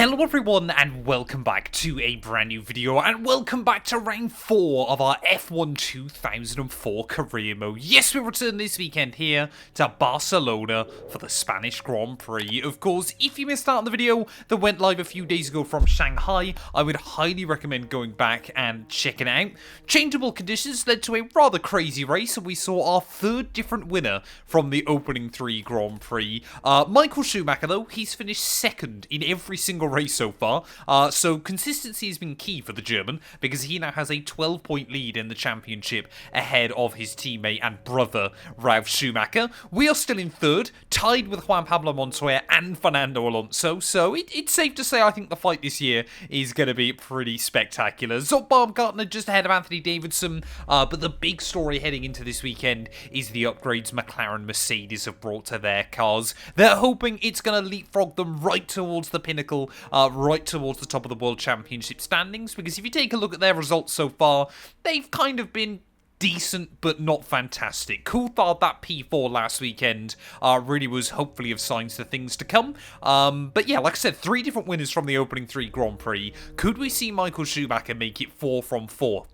Hello everyone and welcome back to a brand new video and welcome back to round 4 of our F1 2004 career mode. Yes, we return this weekend here to Barcelona for the Spanish Grand Prix. Of course, if you missed out on the video that went live a few days ago from Shanghai, I would highly recommend going back and checking it out. Changeable conditions led to a rather crazy race and we saw our third different winner from the opening 3 Grand Prix. Michael Schumacher though, he's finished second in every single race so far, so consistency has been key for the German because he now has a 12-point lead in the championship ahead of his teammate and brother Ralf Schumacher. We are still in third, tied with Juan Pablo Montoya and Fernando Alonso, so it's safe to say I think the fight this year is going to be pretty spectacular. Zot Baumgartner just ahead of Anthony Davidson, but the big story heading into this weekend is the upgrades McLaren Mercedes have brought to their cars. They're hoping it's going to leapfrog them right towards the pinnacle, right towards the top of the World Championship standings, because if you take a look at their results so far, they've kind of been decent but not fantastic. Coulthard, that P4 last weekend, really was hopefully of signs to things to come. But yeah, like I said, 3 different winners from the opening 3 Grand Prix. Could we see Michael Schumacher make it 4 from 4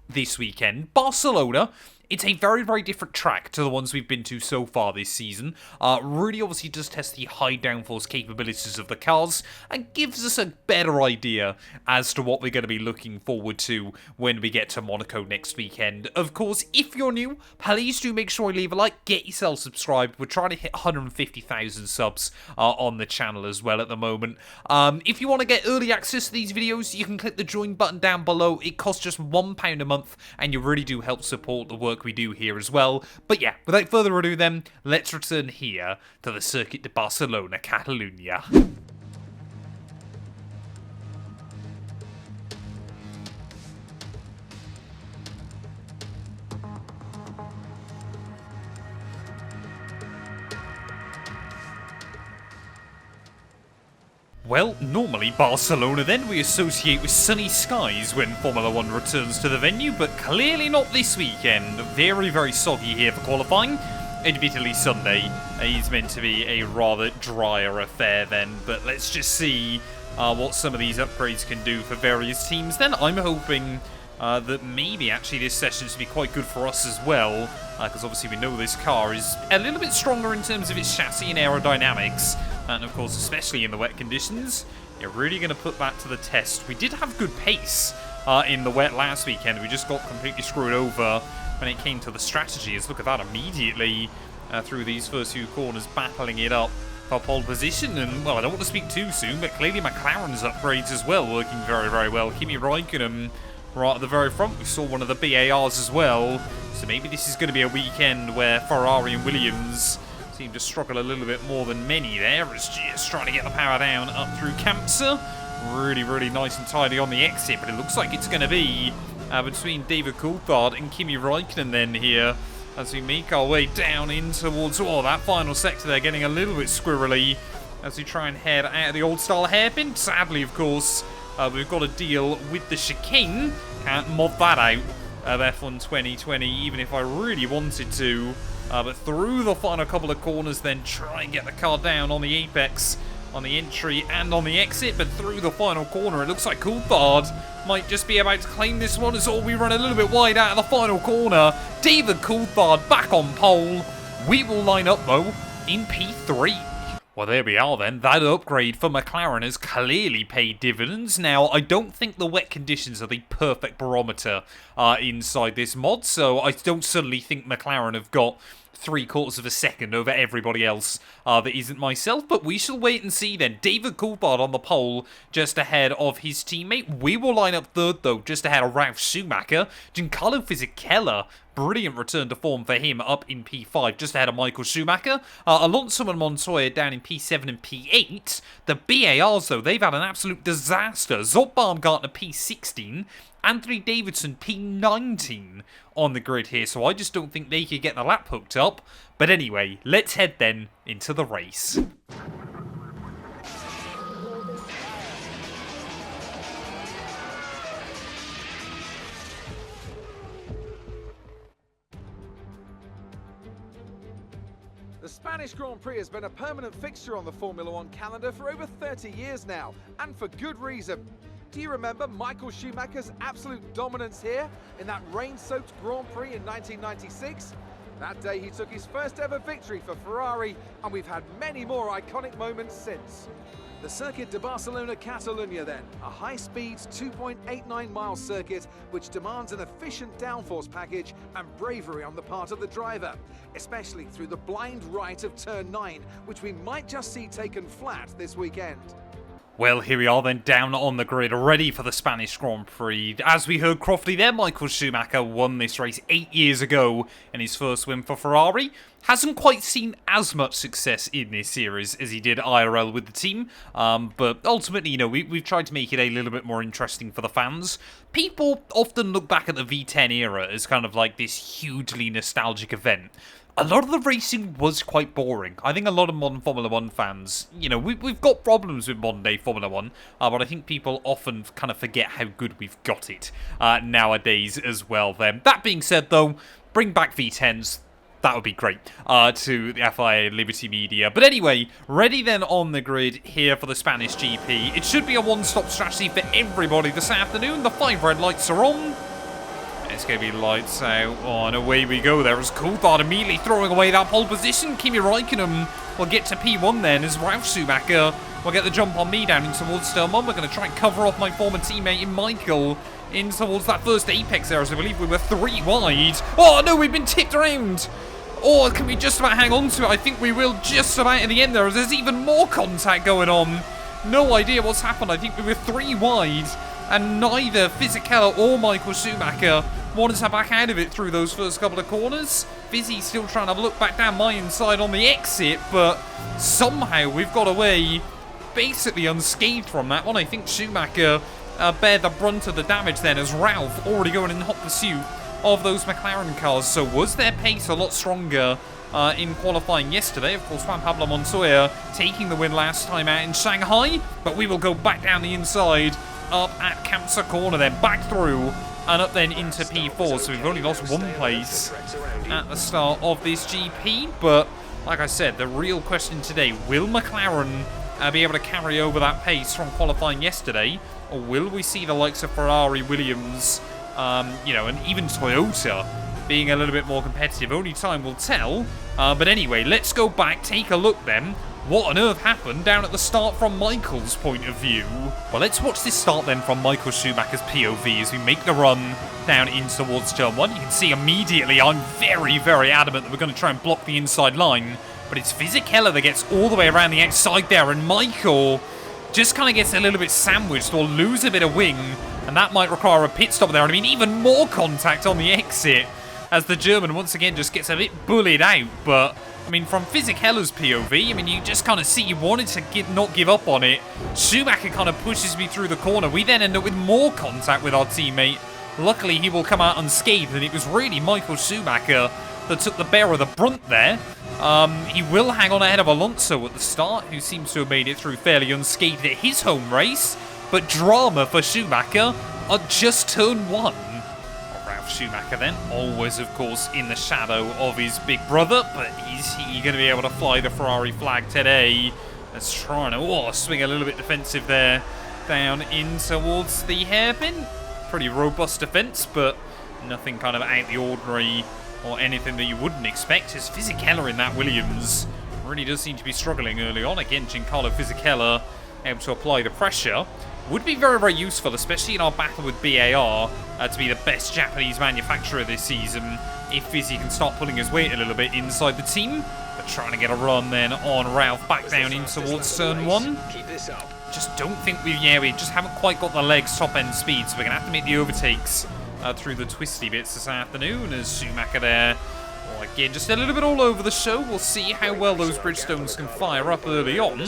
this weekend? Barcelona, it's a very, very different track to the ones we've been to so far this season. Really obviously does test the high downforce capabilities of the cars and gives us a better idea as to what we're going to be looking forward to when we get to Monaco next weekend. Of course, if you're new, please do make sure you leave a like, get yourself subscribed. We're trying to hit 150,000 subs on the channel as well at the moment. If you want to get early access to these videos, you can click the join button down below. It costs just £1 a month and you really do help support the work we do here as well. But yeah, without further ado then, let's return here to the Circuit de Barcelona, Catalunya. Well, normally Barcelona then we associate with sunny skies when Formula 1 returns to the venue, but clearly not this weekend. Very, very soggy here for qualifying. Admittedly, Sunday is meant to be a rather drier affair then, but let's just see what some of these upgrades can do for various teams then. I'm hoping that maybe actually this session should be quite good for us as well, because obviously we know this car is a little bit stronger in terms of its chassis and aerodynamics. And of course, especially in the wet conditions, you're really going to put that to the test. We did have good pace in the wet last weekend. We just got completely screwed over when it came to the strategies. Look at that immediately through these first few corners, battling it up for pole position. And, well, I don't want to speak too soon, but clearly McLaren's upgrades as well, working very, very well. Kimi Räikkönen right at the very front. We saw one of the BARs as well. So maybe this is going to be a weekend where Ferrari and Williams seem to struggle a little bit more than many there. It's just trying to get the power down up through Kampser. Really, really nice and tidy on the exit, but it looks like it's going to be between David Coulthard and Kimi Räikkönen then here as we make our way down in towards that final sector there, getting a little bit squirrely as we try and head out of the old style hairpin. Sadly, of course, we've got to deal with the chicane. Can't mod that out of F1 2020 even if I really wanted to. But through the final couple of corners then, try and get the car down on the apex, on the entry and on the exit. But through the final corner, it looks like Coulthard might just be about to claim this one as we run a little bit wide out of the final corner. David Coulthard back on pole. We will line up, though, in P3. Well, there we are then. That upgrade for McLaren has clearly paid dividends. Now, I don't think the wet conditions are the perfect barometer inside this mod, so I don't suddenly think McLaren have got 3/4 of a second over everybody else that isn't myself, but we shall wait and see then. David Coulthard on the pole, just ahead of his teammate. We will line up third, though, just ahead of Ralf Schumacher. Giancarlo Fisichella, brilliant return to form for him, up in P5, just ahead of Michael Schumacher. Alonso and Montoya down in P7 and P8. The BARs, though, they've had an absolute disaster. Zot Baumgartner P16. Anthony Davidson P19 on the grid here, so I just don't think they could get the lap hooked up. But anyway, let's head then into the race. The Spanish Grand Prix has been a permanent fixture on the Formula One calendar for over 30 years now, and for good reason. Do you remember Michael Schumacher's absolute dominance here in that rain-soaked Grand Prix in 1996? That day he took his first ever victory for Ferrari, and we've had many more iconic moments since. The Circuit de Barcelona-Catalunya then, a high-speed 2.89-mile circuit which demands an efficient downforce package and bravery on the part of the driver, especially through the blind right of turn 9, which we might just see taken flat this weekend. Well, here we are then, down on the grid, ready for the Spanish Grand Prix. As we heard Crofty there, Michael Schumacher won this race 8 years ago in his first win for Ferrari. Hasn't quite seen as much success in this series as he did IRL with the team, but ultimately, you know, we've tried to make it a little bit more interesting for the fans. People often look back at the V10 era as kind of like this hugely nostalgic event. A lot of the racing was quite boring. I think a lot of modern Formula 1 fans, you know, we've got problems with modern day Formula 1, but I think people often kind of forget how good we've got it nowadays as well then. That being said though, bring back V10s. That would be great to the FIA and Liberty Media. But anyway, ready then on the grid here for the Spanish GP. It should be a one-stop strategy for everybody this afternoon. The 5 red lights are on. It's going to be lights out. Oh, and away we go there as Coulthard immediately throwing away that pole position. Kimi Räikkönen will get to P1 then as Ralf Schumacher will get the jump on me down in towards turn 1. We're going to try and cover off my former teammate in Michael in towards that first apex there, as I believe we were 3 wide. Oh no, we've been tipped around. Or can we just about hang on to it? I think we will just about in the end there, as there's even more contact going on. No idea what's happened. I think we were 3 wide, and neither Fisichella or Michael Schumacher wanted to back out of it through those first couple of corners. Fizzy still trying to look back down my inside on the exit, but somehow we've got away basically unscathed from that one. I think Schumacher bared the brunt of the damage then, as Ralph already going in hot pursuit of those McLaren cars. So was their pace a lot stronger in qualifying yesterday? Of course, Juan Pablo Montoya taking the win last time out in Shanghai, but we will go back down the inside up at Kamsa Corner then, back through and up then into P4. So we've only lost 1 place at the start of this GP, but like I said, the real question today, will McLaren be able to carry over that pace from qualifying yesterday, or will we see the likes of Ferrari, Williams, you know, and even Toyota being a little bit more competitive? Only time will tell. But anyway, let's go back, take a look then. What on earth happened down at the start from Michael's point of view? Well, let's watch this start then from Michael Schumacher's POV as we make the run down in towards turn 1. You can see immediately I'm very, very adamant that we're going to try and block the inside line. But it's Fisichella that gets all the way around the outside there, and Michael just kind of gets a little bit sandwiched or lose a bit of wing, and that might require a pit stop there. And I mean, even more contact on the exit as the German once again just gets a bit bullied out. But I mean, from Fisichella's POV, I mean, you just kind of see he wanted to not give up on it. Schumacher kind of pushes me through the corner. We then end up with more contact with our teammate. Luckily, he will come out unscathed, and it was really Michael Schumacher that took the bear of the brunt there. He will hang on ahead of Alonso at the start, who seems to have made it through fairly unscathed at his home race. But drama for Schumacher at just turn 1. Schumacher then, always of course in the shadow of his big brother, but is he going to be able to fly the Ferrari flag today? Let's try and swing a little bit defensive there, down in towards the hairpin. Pretty robust defense, but nothing kind of out of the ordinary or anything that you wouldn't expect, as Fisichella in that Williams really does seem to be struggling early on. Again, Giancarlo Fisichella able to apply the pressure. Would be very, very useful, especially in our battle with BAR, to be the best Japanese manufacturer this season, if Fizzy can start pulling his weight a little bit inside the team. But trying to get a run then on Ralph back down in towards turn 1. Just don't think we just haven't quite got the legs top end speed, so we're going to have to make the overtakes through the twisty bits this afternoon, as Schumacher there, again, just a little bit all over the show. We'll see how well those Bridgestones can fire up early on.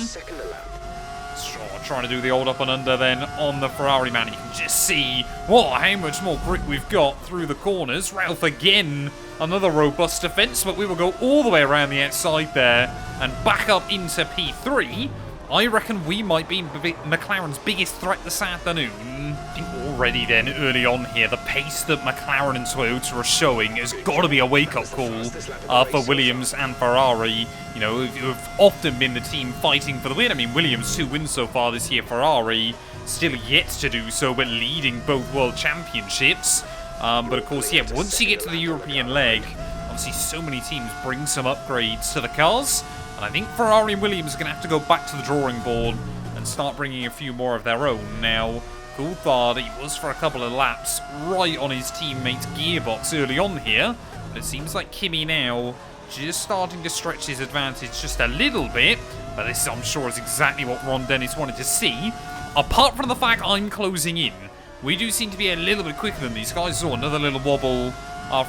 Trying to do the old up and under then on the Ferrari man. You can just see how much more grip we've got through the corners. Ralph again, another robust defense, but we will go all the way around the outside there and back up into P3. I reckon we might be McLaren's biggest threat this afternoon. I think already then early on here. The pace that McLaren and Toyota are showing has got to be a wake-up call for Williams and Ferrari, you know, who have often been the team fighting for the win. I mean, Williams 2 wins so far this year, Ferrari still yet to do so, but leading both world championships. But of course, yeah, once you get to the European leg, obviously so many teams bring some upgrades to the cars, and I think Ferrari and Williams are going to have to go back to the drawing board and start bringing a few more of their own. Now, Coulthard, he was for a couple of laps right on his teammate's gearbox early on here, but it seems like Kimi now just starting to stretch his advantage just a little bit, but this, I'm sure, is exactly what Ron Dennis wanted to see. Apart from the fact I'm closing in, we do seem to be a little bit quicker than these guys. So another little wobble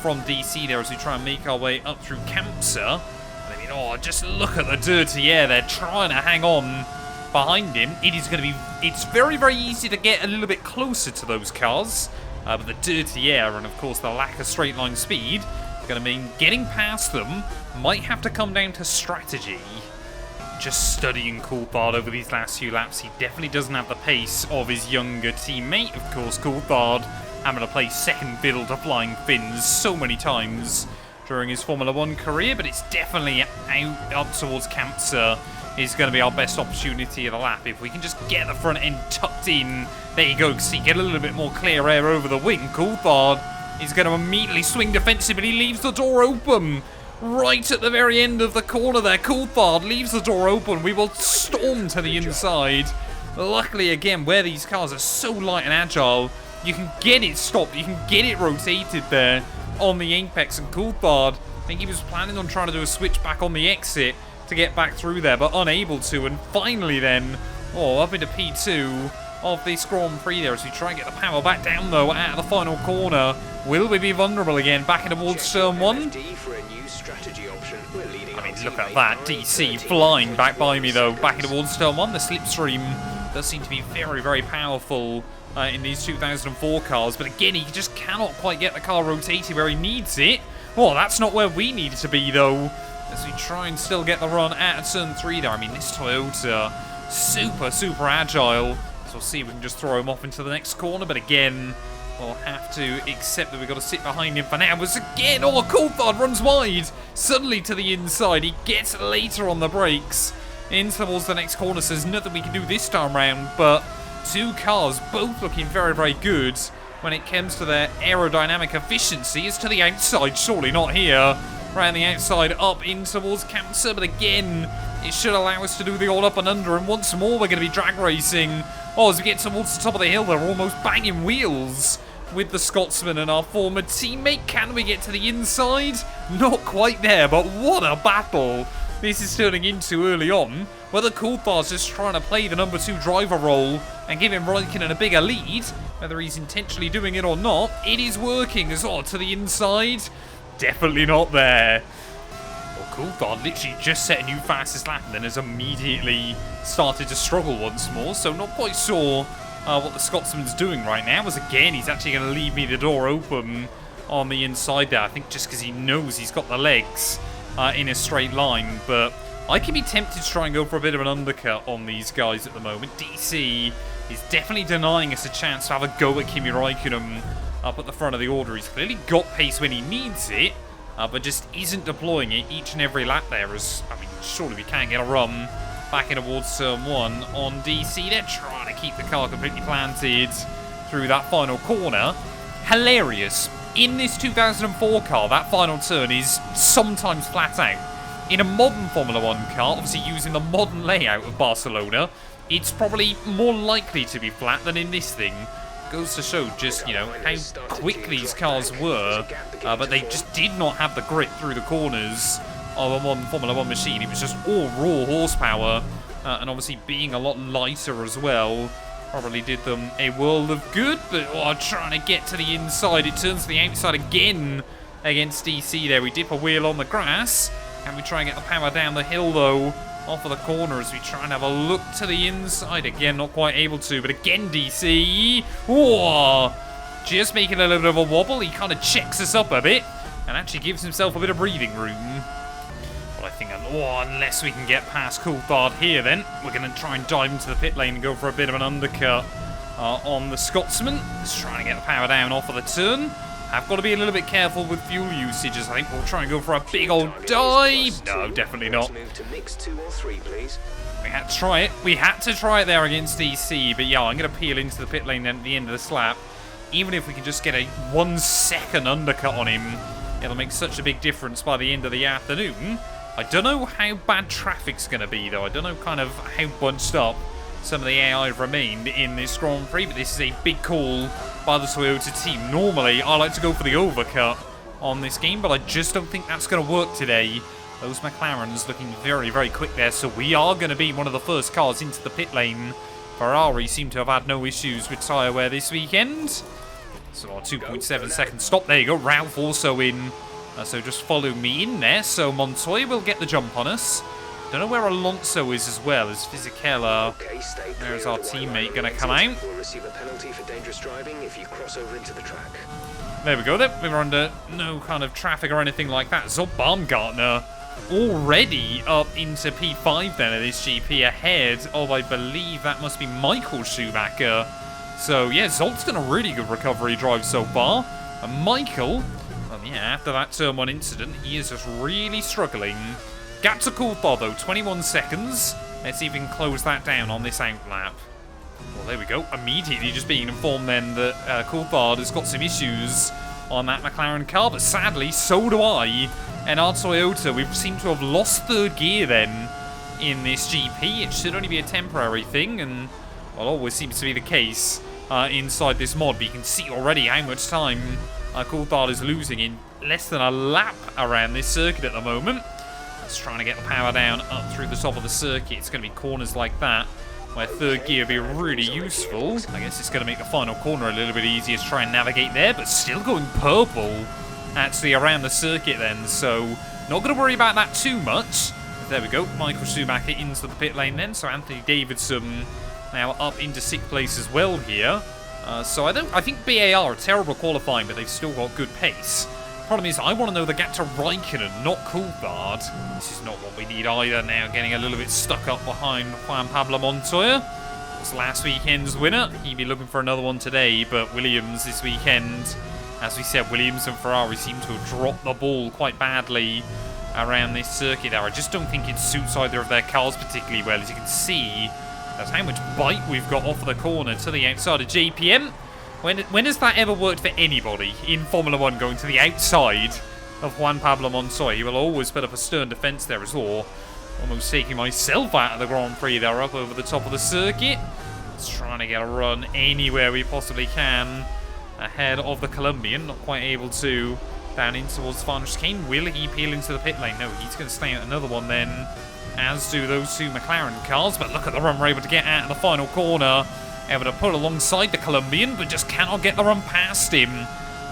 from DC there as we try and make our way up through Kampsa. I mean, oh, just look at the dirty air. They're trying to hang on behind him. It is going to be, it's very, very easy to get a little bit closer to those cars. But the dirty air and, of course, the lack of straight line speed is going to mean getting past them might have to come down to strategy. Just studying Coulthard over these last few laps, he definitely doesn't have the pace of his younger teammate. Of course, Coulthard having to play second fiddle to flying fins so many times during his Formula 1 career, but it's definitely out up towards Kampsa is going to be our best opportunity of the lap. If we can just get the front end tucked in, there you go, see, get a little bit more clear air over the wing. Coulthard is going to immediately swing defensive, but he leaves the door open. Right at the very end of the corner there, Coulthard leaves the door open. We will storm to the inside. Luckily, again, where these cars are so light and agile, you can get it stopped, you can get it rotated there on the apex. And Coulthard, I think he was planning on trying to do a switch back on the exit to get back through there, but unable to. And finally then, up into P2 of this Grand Prix there as we try and get the power back down, though, at the final corner. Will we be vulnerable again? Back in towards turn 1. I mean, look at that. DC flying back by me, though. Back in towards turn 1. The slipstream does seem to be very, very powerful in these 2004 cars. But again, he just cannot quite get the car rotated where he needs it. Well, that's not where we need it to be, though, as we try and still get the run at turn 3 there. I mean, this Toyota, super, super agile. So we'll see if we can just throw him off into the next corner. But again, we'll have to accept that we've got to sit behind him for now. But again, Coulthard runs wide. Suddenly to the inside. He gets later on the brakes in towards the next corner. So there's nothing we can do this time round. But two cars both looking very, very good when it comes to their aerodynamic efficiency. It's to the outside, surely not here. Around the outside, up in towards Kampsa. But again, it should allow us to do the all up and under. And once more, we're going to be drag racing. As we get towards the top of the hill, they're almost banging wheels with the Scotsman and our former teammate. Can we get to the inside? Not quite there, but what a battle this is turning into early on. Whether Coulthard's just trying to play the number 2 driver role and give him Raikkonen a bigger lead, whether he's intentionally doing it or not, it is working as well. To the inside, definitely not there. Coulthard literally just set a new fastest lap and then has immediately started to struggle once more. So not quite sure what the Scotsman's doing right now. As again, he's actually going to leave me the door open on the inside there. I think just because he knows he's got the legs in a straight line. But I can be tempted to try and go for a bit of an undercut on these guys at the moment. DC is definitely denying us a chance to have a go at Kimi Raikkonen up at the front of the order. He's clearly got pace when he needs it. But just isn't deploying it each and every lap there. As, I mean, surely we can get a run back in towards turn 1 on DC. They're trying to keep the car completely planted through that final corner. Hilarious. In this 2004 car, that final turn is sometimes flat out. In a modern Formula 1 car, obviously using the modern layout of Barcelona, it's probably more likely to be flat than in this thing. Goes to show just, you know, how quick these cars were, but they just did not have the grip through the corners of a modern Formula 1 machine. It was just all raw horsepower, and obviously being a lot lighter as well probably did them a world of good. But trying to get to the inside, it turns to the outside again against DC there. We dip a wheel on the grass, and we try and get the power down the hill, though, off of the corner as we try and have a look to the inside. Again, not quite able to, but again, DC. Just making a little bit of a wobble. He kind of checks us up a bit and actually gives himself a bit of breathing room. But I think, unless we can get past Coulthard here, then we're going to try and dive into the pit lane and go for a bit of an undercut on the Scotsman. Just trying to get the power down off of the turn. I've got to be a little bit careful with fuel usage, as I think we'll try and go for a big old dive. No, definitely not. Move to mix 2 or 3, please. We had to try it. We had to try it there against DC, but yeah, I'm going to peel into the pit lane then at the end of the lap. Even if we can just get a 1 second undercut on him, it'll make such a big difference by the end of the afternoon. I don't know how bad traffic's going to be, though. I don't know kind of how bunched up some of the AI have remained in this Grand Prix, but this is a big call by the Toyota team. Normally, I like to go for the overcut on this game, but I just don't think that's going to work today. Those McLarens looking very, very quick there, so we are going to be one of the first cars into the pit lane. Ferrari seem to have had no issues with tyre wear this weekend. So our 2.7 second stop. There you go. Ralph also in. So just follow me in there. So Montoya will get the jump on us. Don't know where Alonso is as well as Fisichella. There's our teammate going to come out. We'll receive a penalty for dangerous driving if you cross over into the track. There we go then. We were under no kind of traffic or anything like that. Zob Baumgartner already up into P5 then at this GP, ahead of, I believe that must be Michael Schumacher. So yeah, Zolt's done a really good recovery drive so far. And Michael, well yeah, after that turn 1 incident, he is just really struggling. Gap to Coulthard though, 21 seconds. Let's see if we can close that down on this out lap. Well, there we go. Immediately just being informed then that Coulthard has got some issues on that McLaren car, but sadly, so do I. And our Toyota, we seem to have lost third gear then in this GP. It should only be a temporary thing, and well, always seems to be the case inside this mod. But you can see already how much time Coulthard is losing in less than a lap around this circuit at the moment. Just trying to get the power down up through the top of the circuit. It's going to be corners like that where third gear will be really useful. I guess it's going to make the final corner a little bit easier to try and navigate there, but still going purple actually around the circuit then, so not going to worry about that too much. But there we go, Michael Schumacher into the pit lane then, so Anthony Davidson now up into 6th place as well here. So I think BAR are terrible qualifying, but they've still got good pace. Problem is, I want to know the gap to Raikkonen, not Coulthard. This is not what we need either now, getting a little bit stuck up behind Juan Pablo Montoya. It's last weekend's winner. He'd be looking for another one today, but Williams this weekend, as we said, Williams and Ferrari seem to have dropped the ball quite badly around this circuit there. I just don't think it suits either of their cars particularly well. As you can see, that's how much bite we've got off of the corner to the outside of JPM. When has that ever worked for anybody in Formula 1, going to the outside of Juan Pablo Montoya? He will always put up a stern defence there as well. Almost taking myself out of the Grand Prix there, up over the top of the circuit. Just trying to get a run anywhere we possibly can ahead of the Colombian. Not quite able to down in towards the final chicane. Will he peel into the pit lane? No, he's going to stay out another one then, as do those two McLaren cars. But look at the run we're able to get out of the final corner. Able to pull alongside the Colombian, but just cannot get the run past him.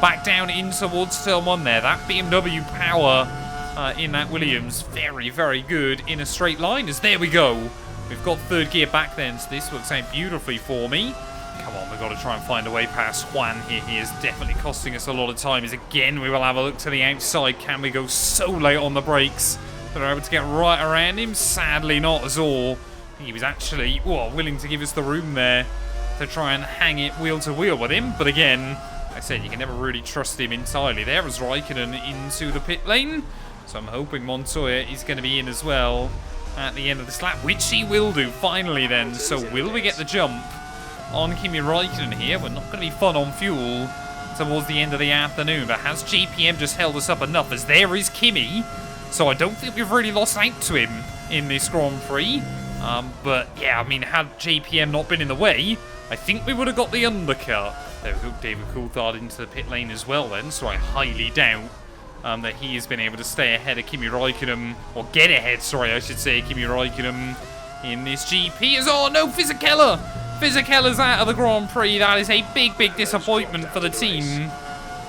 Back down in towards turn 1 there. That BMW power in that Williams, very, very good in a straight line. As there we go. We've got third gear back then, so this works out beautifully for me. Come on, we've got to try and find a way past Juan here. He is definitely costing us a lot of time. As again, we will have a look to the outside. Can we go so late on the brakes that we're able to get right around him? Sadly not at all. He was actually willing to give us the room there to try and hang it wheel to wheel with him. But again, like I said, you can never really trust him entirely. There as Raikkonen into the pit lane. So I'm hoping Montoya is going to be in as well at the end of this lap, which he will do finally then. So will we get the jump on Kimi Raikkonen here? We're not going to be fun on fuel towards the end of the afternoon. But has GPM just held us up enough? As there is Kimi. So I don't think we've really lost out to him in this Grand Prix. But yeah, I mean, had JPM not been in the way, I think we would have got the undercut. There we go, David Coulthard into the pit lane as well then, so I highly doubt that he has been able to stay ahead of Kimi Raikkonen, or get ahead, sorry, I should say, Kimi Raikkonen in this GP. Oh no, Fisichella! Fisichella's out of the Grand Prix. That is a big, big disappointment for the team.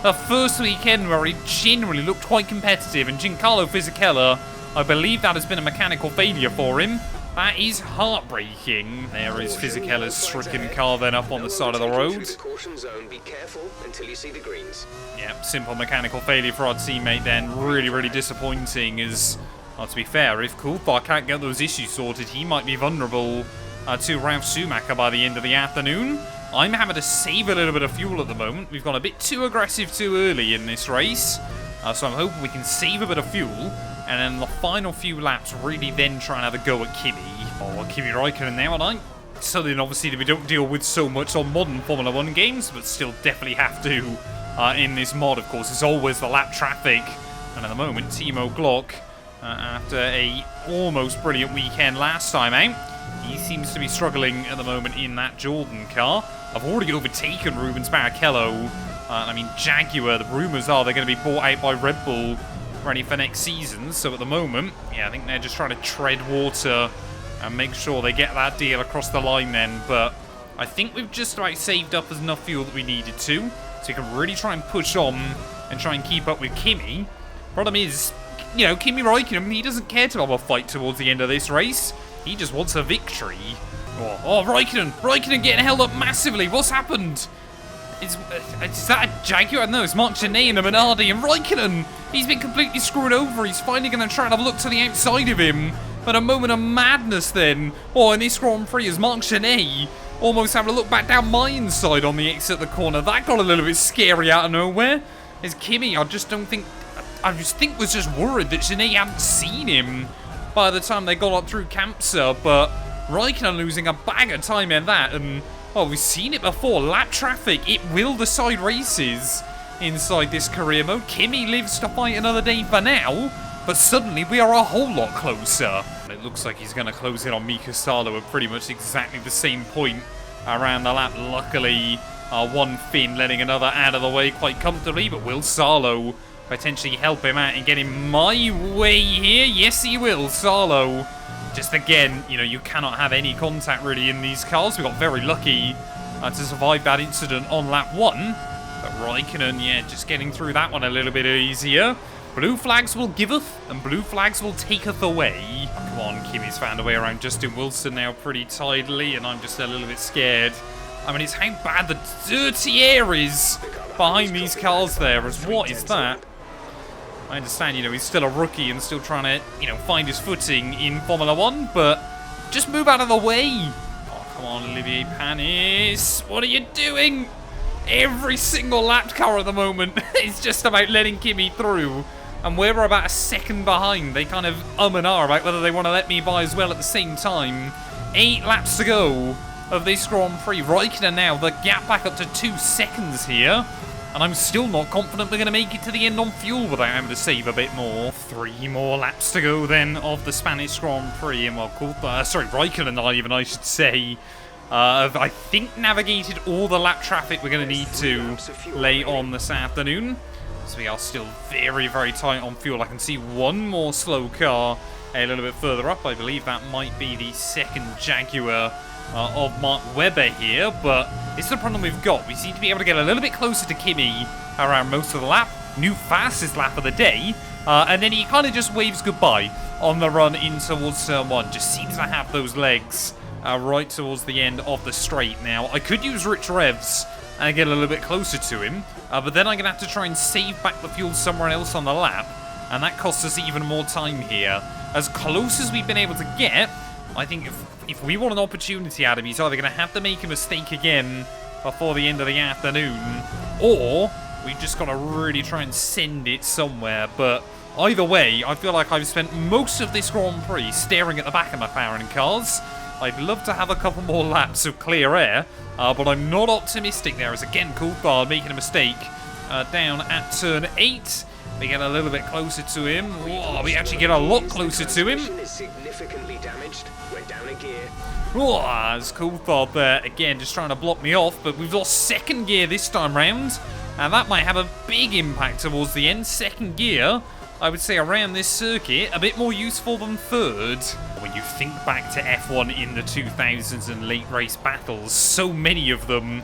The first weekend where he genuinely looked quite competitive, and Giancarlo Fisichella, I believe that has been a mechanical failure for him. That is heartbreaking. There is Fisichella's stricken car then up on the side of the road. Be careful until you see the greens. Yep, simple mechanical failure for our teammate then. Really, really disappointing as, well, to be fair, if Coulthard can't get those issues sorted, he might be vulnerable to Ralf Schumacher by the end of the afternoon. I'm having to save a little bit of fuel at the moment. We've gone a bit too aggressive too early in this race. So I'm hoping we can save a bit of fuel. And then the final few laps really then try and have a go at Kimi. Oh, well, Kimi Räikkönen now, and I... Something obviously that we don't deal with so much on modern Formula 1 games, but still definitely have to in this mod, of course. It's always the lap traffic. And at the moment, Timo Glock, after a almost brilliant weekend last time out, he seems to be struggling at the moment in that Jordan car. I've already overtaken Rubens Barrichello. I mean, Jaguar, the rumours are they're going to be bought out by Red Bull ready for next season. So at the moment, yeah, I think they're just trying to tread water and make sure they get that deal across the line then. But I think we've just about saved up enough fuel that we needed to. So we can really try and push on and try and keep up with Kimi. Problem is, you know, Kimi Räikkönen, he doesn't care to have a fight towards the end of this race. He just wants a victory. Oh, Räikkönen getting held up massively. What's happened? Is that a Jaguar? No, it's Marc Gené in a Minardi, and Räikkönen, he's been completely screwed over. He's finally going to try and have a look to the outside of him. But a moment of madness then. Oh, in this Grand Prix is Marc Gené almost having a look back down my inside on the exit of the corner. That got a little bit scary out of nowhere. Is Kimi, I just think was just worried that Gené hadn't seen him by the time they got up through Kampsa, but Räikkönen losing a bag of time in that, and well, we've seen it before. Lap traffic, it will decide races inside this career mode. Kimi lives to fight another day for now, but suddenly we are a whole lot closer. And it looks like he's going to close in on Mika Salo at pretty much exactly the same point around the lap. Luckily, one Finn letting another out of the way quite comfortably, but will Salo potentially help him out and get him my way here? Yes, he will. Salo, just again, you know, you cannot have any contact really in these cars. We got very lucky to survive that incident on lap 1. But Räikkönen, yeah, just getting through that one a little bit easier. Blue flags will giveth, and blue flags will taketh away. Come on, Kimi's found a way around Justin Wilson now pretty tidily, and I'm just a little bit scared. I mean, it's how bad the dirty air is behind these cars there. As what is that? I understand, you know, he's still a rookie and still trying to, you know, find his footing in Formula 1, but just move out of the way. Oh, come on, Olivier Panis. What are you doing? Every single lapped car at the moment is just about letting Kimi through. And we're about a second behind. They kind of and ah about whether they want to let me by as well at the same time. 8 laps to go of this Grand Prix. Räikkönen now, the gap back up to 2 seconds here. And I'm still not confident we're going to make it to the end on fuel without having to save a bit more. 3 more laps to go then of the Spanish Grand Prix. And well, Räikkönen, I should say, I think navigated all the lap traffic we're going to need to lay on this afternoon. So we are still very, very tight on fuel. I can see one more slow car a little bit further up. I believe that might be the second Jaguar of Mark Webber here, but it's the problem we've got. We seem to be able to get a little bit closer to Kimi around most of the lap. New fastest lap of the day, and then he kind of just waves goodbye on the run in towards turn 1. Just seems to have those legs right towards the end of the straight. Now, I could use rich revs and get a little bit closer to him, but then I'm going to have to try and save back the fuel somewhere else on the lap, and that costs us even more time here. As close as we've been able to get, I think if we want an opportunity out of him, he's either going to have to make a mistake again before the end of the afternoon, or we've just got to really try and send it somewhere. But either way, I feel like I've spent most of this Grand Prix staring at the back of McLaren cars. I'd love to have a couple more laps of clear air, but I'm not optimistic there, as again, Coulthard making a mistake down at turn 8. We get a little bit closer to him. Whoa, we actually get a lot closer to him. Significantly damaged. Went down a gear. Whoa, there's Coulthard there, again, just trying to block me off, but we've lost second gear this time round, and that might have a big impact towards the end. Second gear, I would say around this circuit, a bit more useful than third. When you think back to F1 in the 2000s and late race battles, so many of them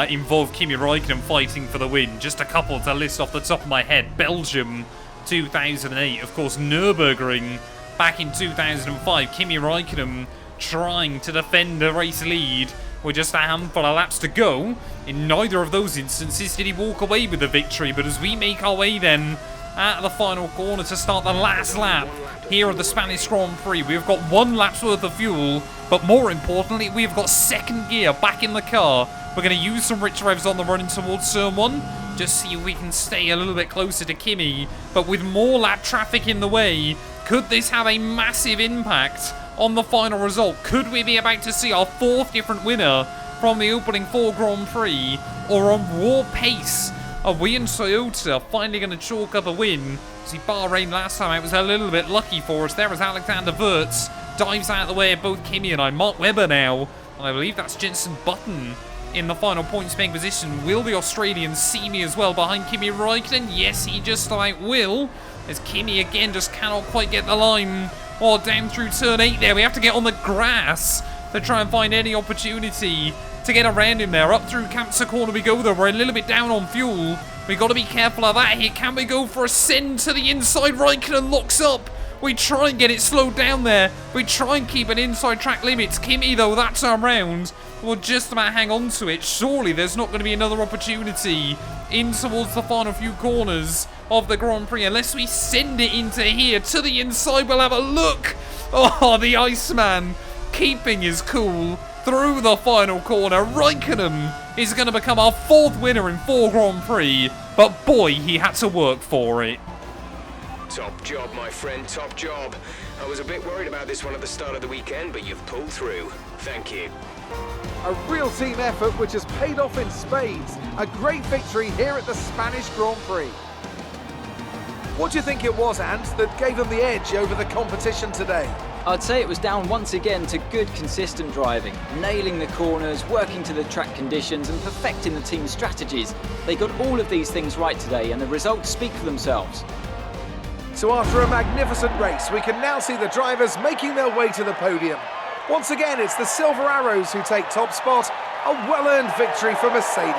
involve Kimi Räikkönen fighting for the win. Just a couple to list off the top of my head. Belgium, 2008. Of course, Nürburgring back in 2005. Kimi Räikkönen trying to defend the race lead with just a handful of laps to go. In neither of those instances did he walk away with the victory. But as we make our way then at the final corner to start the last lap here at the Spanish Grand Prix. We've got 1 lap's worth of fuel, but more importantly, we've got second gear back in the car. We're going to use some rich revs on the run in towards turn 1, just see if we can stay a little bit closer to Kimi. But with more lap traffic in the way, could this have a massive impact on the final result? Could we be about to see our 4th different winner from the opening 4 Grand Prix? Or on raw pace, are we and Toyota finally going to chalk up a win? See, Bahrain last time, it was a little bit lucky for us. There was Alexander Wirtz, dives out of the way of both Kimi and I. Mark Webber now, and I believe that's Jenson Button in the final points-making position. Will the Australian see me as well behind Kimi Räikkönen? Yes, he just about will, as Kimi again just cannot quite get the line. Oh, down through turn 8 there. We have to get on the grass to try and find any opportunity to get around him there. Up through Cancer Corner we go though. We're a little bit down on fuel. We've got to be careful of that here. Can we go for a send to the inside? Räikkönen locks up. We try and get it slowed down there. We try and keep an inside track limits. Kimi though, that's our round. We'll just about hang on to it. Surely there's not going to be another opportunity in towards the final few corners of the Grand Prix. Unless we send it into here to the inside, we'll have a look. Oh, the Iceman keeping his cool through the final corner. Räikkönen is going to become our 4th winner in 4 Grand Prix, but boy, he had to work for it. Top job, my friend, top job. I was a bit worried about this one at the start of the weekend, but you've pulled through. Thank you. A real team effort which has paid off in spades. A great victory here at the Spanish Grand Prix. What do you think it was, Ant, that gave them the edge over the competition today? I'd say it was down once again to good, consistent driving, nailing the corners, working to the track conditions and perfecting the team's strategies. They got all of these things right today and the results speak for themselves. So after a magnificent race, we can now see the drivers making their way to the podium. Once again, it's the Silver Arrows who take top spot. A well-earned victory for Mercedes.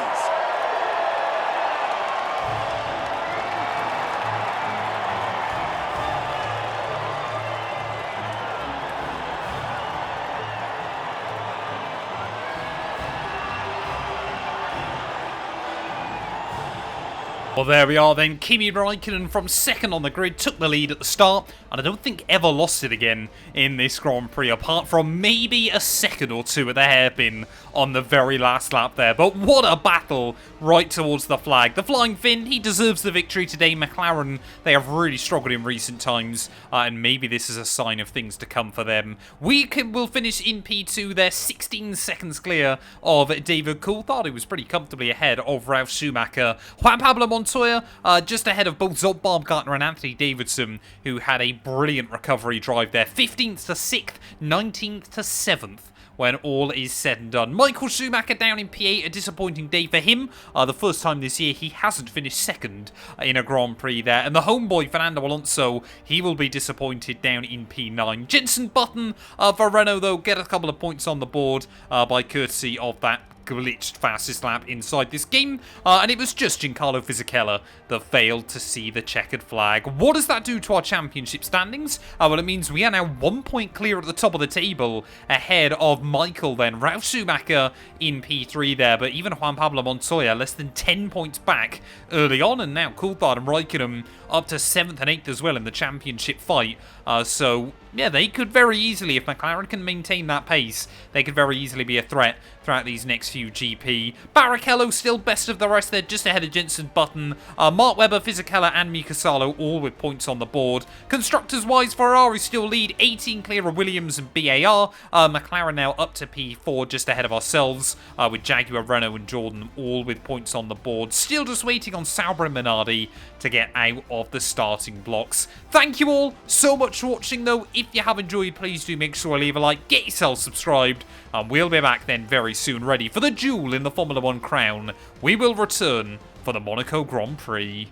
Well, there we are then. Kimi Räikkönen from 2nd on the grid took the lead at the start, and I don't think ever lost it again in this Grand Prix, apart from maybe a second or two at the hairpin on the very last lap there. But what a battle right towards the flag. The Flying Finn, he deserves the victory today. McLaren, they have really struggled in recent times, and maybe this is a sign of things to come for them. We'll finish in P2 there, 16 seconds clear of David Coulthard, who was pretty comfortably ahead of Ralf Schumacher. Juan Pablo Montoya, just ahead of both Zob Baumgartner and Anthony Davidson, who had a brilliant recovery drive there. 15th to 6th, 19th to 7th. When all is said and done. Michael Schumacher down in P8, a disappointing day for him. The first time this year he hasn't finished 2nd in a Grand Prix there. And the homeboy Fernando Alonso, he will be disappointed down in P9. Jenson Button for Renault though, get a couple of points on the board by courtesy of that glitched fastest lap inside this game, and it was just Giancarlo Fisichella that failed to see the checkered flag. What does that do to our championship standings? Well, it means we are now 1 point clear at the top of the table, ahead of Michael then. Ralf Schumacher in P3 there, but even Juan Pablo Montoya less than 10 points back early on, and now Coulthard and Räikkönen up to 7th and 8th as well in the championship fight. So, yeah, they could very easily, if McLaren can maintain that pace, they could very easily be a threat throughout these next few GP. Barrichello still best of the rest there, just ahead of Jenson Button. Mark Webber, Fisichella and Mika Salo all with points on the board. Constructors-wise, Ferrari still lead, 18 clear of Williams and BAR. McLaren now up to P4, just ahead of ourselves, with Jaguar, Renault and Jordan all with points on the board. Still just waiting on Sauber and Minardi to get out of the starting blocks. Thank you all so much for watching though. If you have enjoyed, please do make sure to leave a like, get yourself subscribed, and we'll be back then very soon, ready for the duel in the Formula 1 crown. We will return for the Monaco Grand Prix.